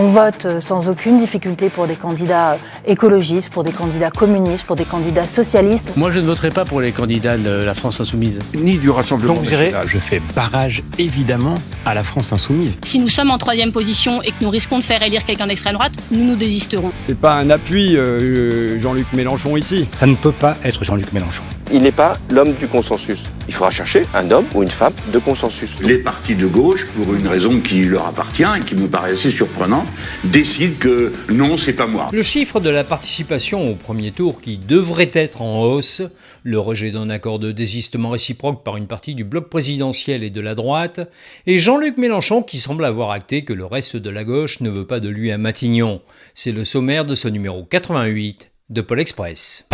on vote sans aucune difficulté pour des candidats écologistes, pour des candidats communistes, pour des candidats socialistes. Moi, je ne voterai pas pour les candidats de la France Insoumise. Ni du Rassemblement national. Je fais barrage, évidemment, à la France Insoumise. Si nous sommes en troisième position et que nous risquons de faire élire quelqu'un d'extrême droite, nous désisterons. C'est pas un appui Jean-Luc Mélenchon ici. Ça ne peut pas être Jean-Luc Mélenchon. Il n'est pas l'homme du consensus. Il faudra chercher un homme ou une femme de consensus. Les partis de gauche, pour une raison qui leur appartient et qui me paraît assez surprenante, décident que non, c'est pas moi. Le chiffre de la participation au premier tour qui devrait être en hausse, le rejet d'un accord de désistement réciproque par une partie du bloc présidentiel et de la droite, et Jean-Luc Mélenchon qui semble avoir acté que le reste de la gauche ne veut pas de lui à Matignon. C'est le sommaire de ce numéro 88 de Pôle Express.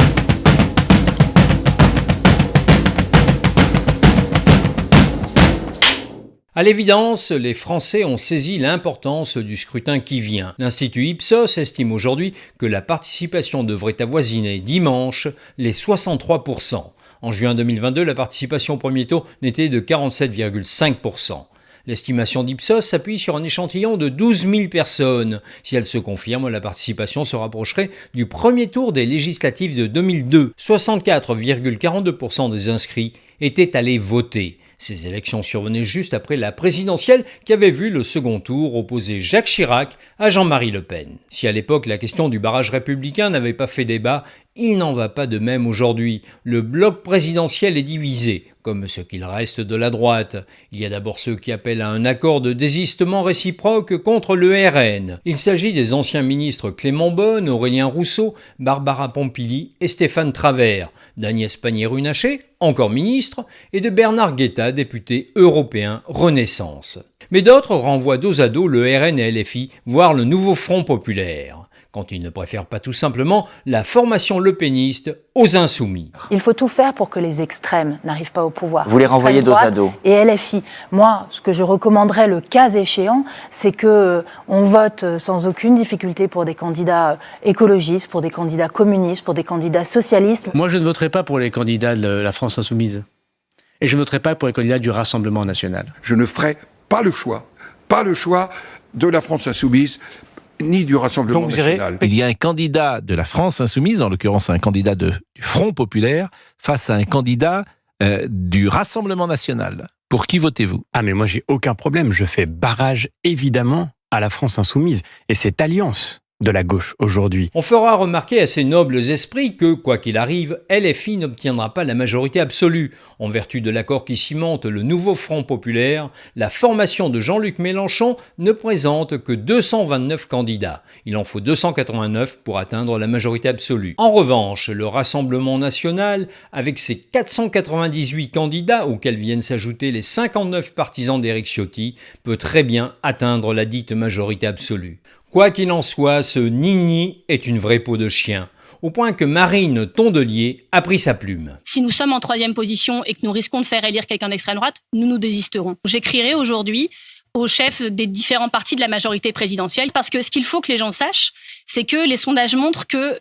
À l'évidence, les Français ont saisi l'importance du scrutin qui vient. L'Institut Ipsos estime aujourd'hui que la participation devrait avoisiner dimanche les 63%. En juin 2022, la participation au premier tour n'était de 47,5%. L'estimation d'Ipsos s'appuie sur un échantillon de 12 000 personnes. Si elle se confirme, la participation se rapprocherait du premier tour des législatives de 2002. 64,42% des inscrits étaient allés voter. Ces élections survenaient juste après la présidentielle qui avait vu le second tour opposer Jacques Chirac à Jean-Marie Le Pen. Si à l'époque la question du barrage républicain n'avait pas fait débat, il n'en va pas de même aujourd'hui. Le bloc présidentiel est divisé, comme ce qu'il reste de la droite. Il y a d'abord ceux qui appellent à un accord de désistement réciproque contre le RN. Il s'agit des anciens ministres Clément Beaune, Aurélien Rousseau, Barbara Pompili et Stéphane Travert, d'Agnès Pannier-Runacher, encore ministre, et de Bernard Guetta, député européen Renaissance. Mais d'autres renvoient dos à dos le RN et LFI, voire le nouveau Front populaire, quand ils ne préfèrent pas tout simplement la formation lepéniste aux insoumis. Il faut tout faire pour que les extrêmes n'arrivent pas au pouvoir. Vous les renvoyez dos à dos. Et LFI. Moi, ce que je recommanderais, le cas échéant, c'est que on vote sans aucune difficulté pour des candidats écologistes, pour des candidats communistes, pour des candidats socialistes. Moi, je ne voterai pas pour les candidats de la France Insoumise. Et je ne voterai pas pour les candidats du Rassemblement national. Je ne ferai pas le choix de la France Insoumise, ni du Rassemblement national. Il y a un candidat de la France Insoumise, en l'occurrence un candidat du Front populaire, face à un candidat du Rassemblement national. Pour qui votez-vous ? Ah mais moi j'ai aucun problème, je fais barrage évidemment à la France Insoumise et cette alliance de la gauche aujourd'hui. On fera remarquer à ces nobles esprits que, quoi qu'il arrive, LFI n'obtiendra pas la majorité absolue. En vertu de l'accord qui cimente le nouveau Front populaire, la formation de Jean-Luc Mélenchon ne présente que 229 candidats. Il en faut 289 pour atteindre la majorité absolue. En revanche, le Rassemblement national, avec ses 498 candidats auxquels viennent s'ajouter les 59 partisans d'Éric Ciotti, peut très bien atteindre la dite majorité absolue. Quoi qu'il en soit, ce nini est une vraie peau de chien, au point que Marine Tondelier a pris sa plume. Si nous sommes en troisième position et que nous risquons de faire élire quelqu'un d'extrême droite, nous désisterons. J'écrirai aujourd'hui aux chefs des différents partis de la majorité présidentielle, parce que ce qu'il faut que les gens sachent, c'est que les sondages montrent que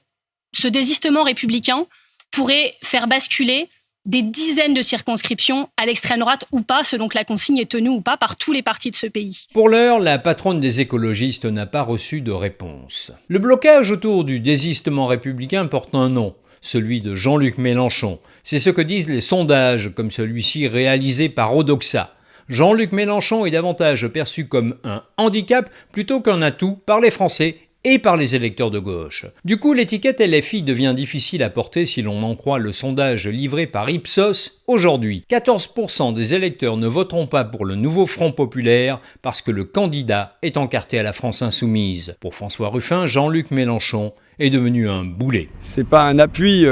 ce désistement républicain pourrait faire basculer des dizaines de circonscriptions à l'extrême droite ou pas, selon que la consigne est tenue ou pas par tous les partis de ce pays. Pour l'heure, la patronne des écologistes n'a pas reçu de réponse. Le blocage autour du désistement républicain porte un nom, celui de Jean-Luc Mélenchon. C'est ce que disent les sondages, comme celui-ci réalisé par Odoxa. Jean-Luc Mélenchon est davantage perçu comme un handicap plutôt qu'un atout par les Français et par les électeurs de gauche. Du coup, l'étiquette LFI devient difficile à porter si l'on en croit le sondage livré par Ipsos aujourd'hui. 14% des électeurs ne voteront pas pour le nouveau Front populaire parce que le candidat est encarté à la France insoumise. Pour François Ruffin, Jean-Luc Mélenchon est devenu un boulet. C'est pas un appui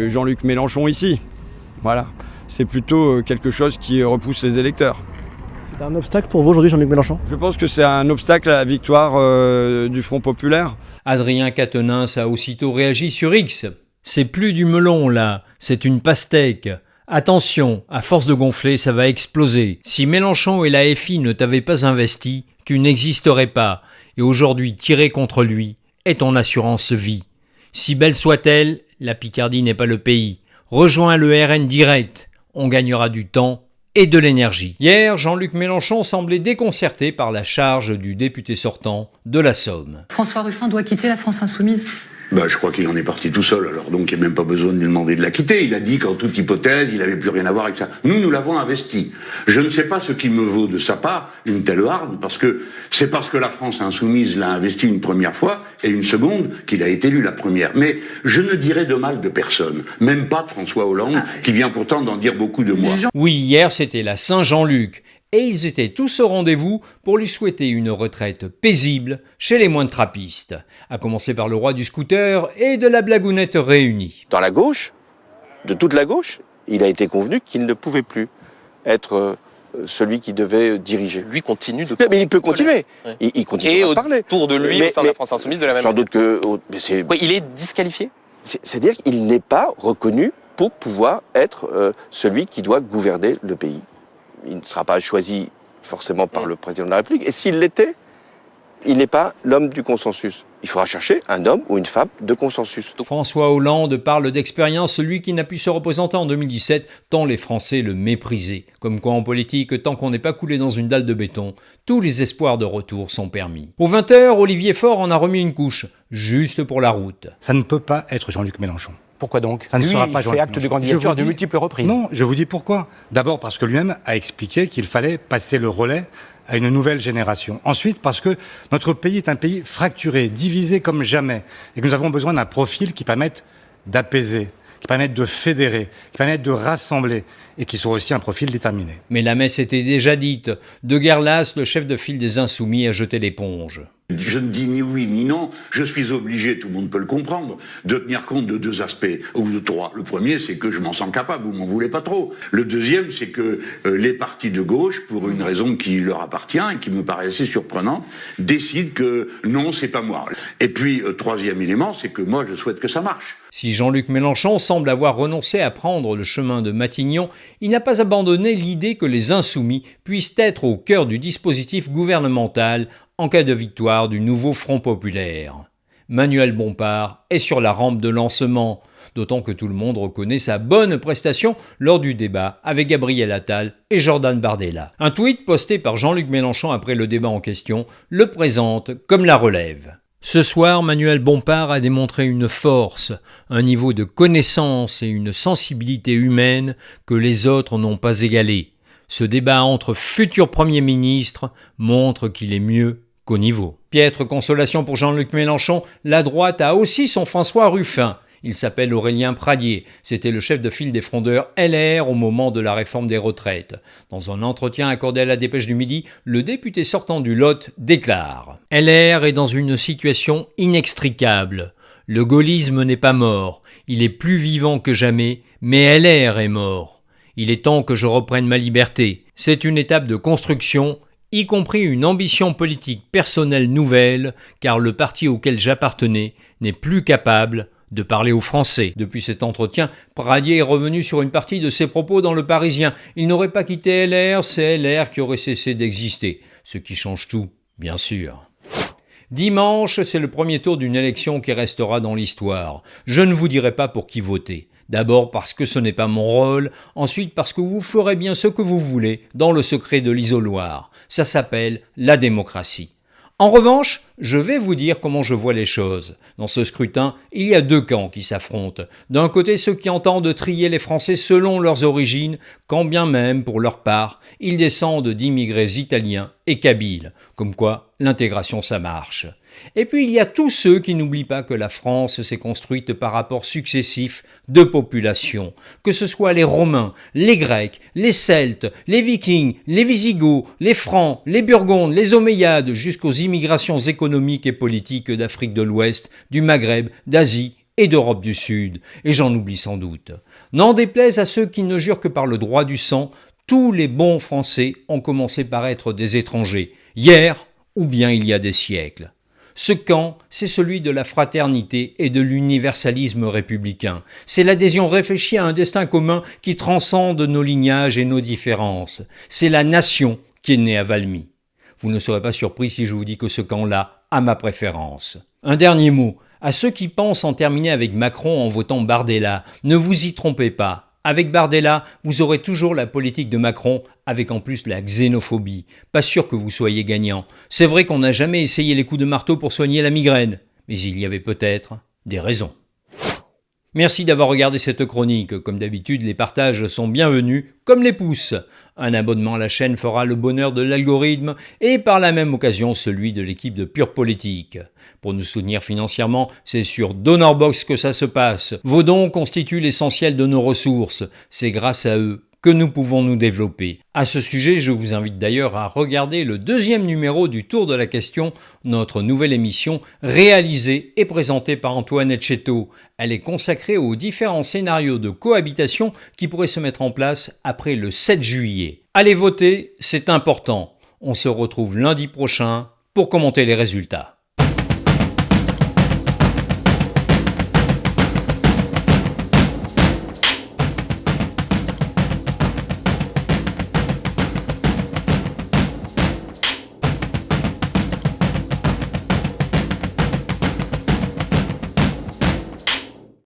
Jean-Luc Mélenchon ici. Voilà. C'est plutôt quelque chose qui repousse les électeurs. C'est un obstacle pour vous aujourd'hui, Jean-Luc Mélenchon ? Je pense que c'est un obstacle à la victoire du Front populaire. Adrien Quatennens a aussitôt réagi sur X. C'est plus du melon là, c'est une pastèque. Attention, à force de gonfler, ça va exploser. Si Mélenchon et la FI ne t'avaient pas investi, tu n'existerais pas. Et aujourd'hui, tirer contre lui est ton assurance vie. Si belle soit-elle, la Picardie n'est pas le pays. Rejoins le RN direct, on gagnera du temps et de l'énergie. Hier, Jean-Luc Mélenchon semblait déconcerté par la charge du député sortant de la Somme. François Ruffin doit quitter la France Insoumise. Je crois qu'il en est parti tout seul, alors donc il n'y a même pas besoin de lui demander de la quitter. Il a dit qu'en toute hypothèse, il n'avait plus rien à voir avec ça. Nous l'avons investi. Je ne sais pas ce qui me vaut de sa part une telle hargne, parce que c'est parce que la France Insoumise l'a investi une première fois et une seconde qu'il a été élu la première. Mais je ne dirai de mal de personne, même pas de François Hollande, qui vient pourtant d'en dire beaucoup de moi. Oui, hier c'était la Saint-Jean-Luc. Et ils étaient tous au rendez-vous pour lui souhaiter une retraite paisible chez les moines trappistes, à commencer par le roi du scooter et de la blagounette réunie. Dans la gauche, de toute la gauche, il a été convenu qu'il ne pouvait plus être celui qui devait diriger. Lui continue de... Mais il peut continuer. Ouais. Il continue à parler. Et autour de lui, au sein de la France Insoumise, de la même sans doute que... Oui, il est disqualifié. C'est-à-dire qu'il n'est pas reconnu pour pouvoir être celui qui doit gouverner le pays. Il ne sera pas choisi forcément par le président de la République. Et s'il l'était, il n'est pas l'homme du consensus. Il faudra chercher un homme ou une femme de consensus. François Hollande parle d'expérience, celui qui n'a pu se représenter en 2017, tant les Français le méprisaient. Comme quoi en politique, tant qu'on n'est pas coulé dans une dalle de béton, tous les espoirs de retour sont permis. Aux 20h, Olivier Faure en a remis une couche, juste pour la route. Ça ne peut pas être Jean-Luc Mélenchon. Pourquoi donc? Ça ne sera pas Jean-Luc Mélenchon. Acte de candidature de multiples reprises. Non, je vous dis pourquoi. D'abord parce que lui-même a expliqué qu'il fallait passer le relais à une nouvelle génération. Ensuite, parce que notre pays est un pays fracturé, divisé comme jamais, et que nous avons besoin d'un profil qui permette d'apaiser, qui permette de fédérer, qui permette de rassembler, et qui soit aussi un profil déterminé. Mais la messe était déjà dite. De guerre lasse, le chef de file des Insoumis a jeté l'éponge. Je ne dis ni oui ni non, je suis obligé, tout le monde peut le comprendre, de tenir compte de deux aspects, ou de trois. Le premier, c'est que je m'en sens capable, vous m'en voulez pas trop. Le deuxième, c'est que les partis de gauche, pour une raison qui leur appartient et qui me paraît assez surprenante, décident que non, c'est pas moi. Et puis, troisième élément, c'est que moi, je souhaite que ça marche. Si Jean-Luc Mélenchon semble avoir renoncé à prendre le chemin de Matignon, il n'a pas abandonné l'idée que les Insoumis puissent être au cœur du dispositif gouvernemental en cas de victoire du nouveau Front populaire. Manuel Bompard est sur la rampe de lancement, d'autant que tout le monde reconnaît sa bonne prestation lors du débat avec Gabriel Attal et Jordan Bardella. Un tweet posté par Jean-Luc Mélenchon après le débat en question le présente comme la relève. Ce soir, Manuel Bompard a démontré une force, un niveau de connaissance et une sensibilité humaine que les autres n'ont pas égalé. Ce débat entre futurs premiers ministres montre qu'il est mieux qu'au niveau. Piètre consolation pour Jean-Luc Mélenchon, la droite a aussi son François Ruffin. Il s'appelle Aurélien Pradier. C'était le chef de file des frondeurs LR au moment de la réforme des retraites. Dans un entretien accordé à la Dépêche du Midi, le député sortant du Lot déclare « LR est dans une situation inextricable. Le gaullisme n'est pas mort. Il est plus vivant que jamais, mais LR est mort. Il est temps que je reprenne ma liberté. C'est une étape de construction, y compris une ambition politique personnelle nouvelle, car le parti auquel j'appartenais n'est plus capable de parler aux Français. » Depuis cet entretien, Pradier est revenu sur une partie de ses propos dans Le Parisien. Il n'aurait pas quitté LR, c'est LR qui aurait cessé d'exister. Ce qui change tout, bien sûr. Dimanche, c'est le premier tour d'une élection qui restera dans l'histoire. Je ne vous dirai pas pour qui voter. D'abord parce que ce n'est pas mon rôle, ensuite parce que vous ferez bien ce que vous voulez dans le secret de l'isoloir. Ça s'appelle la démocratie. En revanche, je vais vous dire comment je vois les choses. Dans ce scrutin, il y a deux camps qui s'affrontent. D'un côté, ceux qui entendent trier les Français selon leurs origines, quand bien même, pour leur part, ils descendent d'immigrés italiens et kabyles. Comme quoi, l'intégration, ça marche. Et puis il y a tous ceux qui n'oublient pas que la France s'est construite par rapports successifs de populations, que ce soit les Romains, les Grecs, les Celtes, les Vikings, les Visigoths, les Francs, les Burgondes, les Omeyyades, jusqu'aux immigrations économiques et politiques d'Afrique de l'Ouest, du Maghreb, d'Asie et d'Europe du Sud. Et j'en oublie sans doute. N'en déplaise à ceux qui ne jurent que par le droit du sang, tous les bons Français ont commencé par être des étrangers, hier ou bien il y a des siècles. Ce camp, c'est celui de la fraternité et de l'universalisme républicain. C'est l'adhésion réfléchie à un destin commun qui transcende nos lignages et nos différences. C'est la nation qui est née à Valmy. Vous ne serez pas surpris si je vous dis que ce camp-là a ma préférence. Un dernier mot. À ceux qui pensent en terminer avec Macron en votant Bardella, ne vous y trompez pas. Avec Bardella, vous aurez toujours la politique de Macron, avec en plus la xénophobie. Pas sûr que vous soyez gagnant. C'est vrai qu'on n'a jamais essayé les coups de marteau pour soigner la migraine, mais il y avait peut-être des raisons. Merci d'avoir regardé cette chronique. Comme d'habitude, les partages sont bienvenus, comme les pouces. Un abonnement à la chaîne fera le bonheur de l'algorithme et par la même occasion celui de l'équipe de Pure Politique. Pour nous soutenir financièrement, c'est sur DonorBox que ça se passe. Vos dons constituent l'essentiel de nos ressources. C'est grâce à eux que nous pouvons nous développer. À ce sujet, je vous invite d'ailleurs à regarder le 2e numéro du Tour de la Question, notre nouvelle émission réalisée et présentée par Antoine Etcheto. Elle est consacrée aux différents scénarios de cohabitation qui pourraient se mettre en place après le 7 juillet. Allez voter, c'est important. On se retrouve lundi prochain pour commenter les résultats.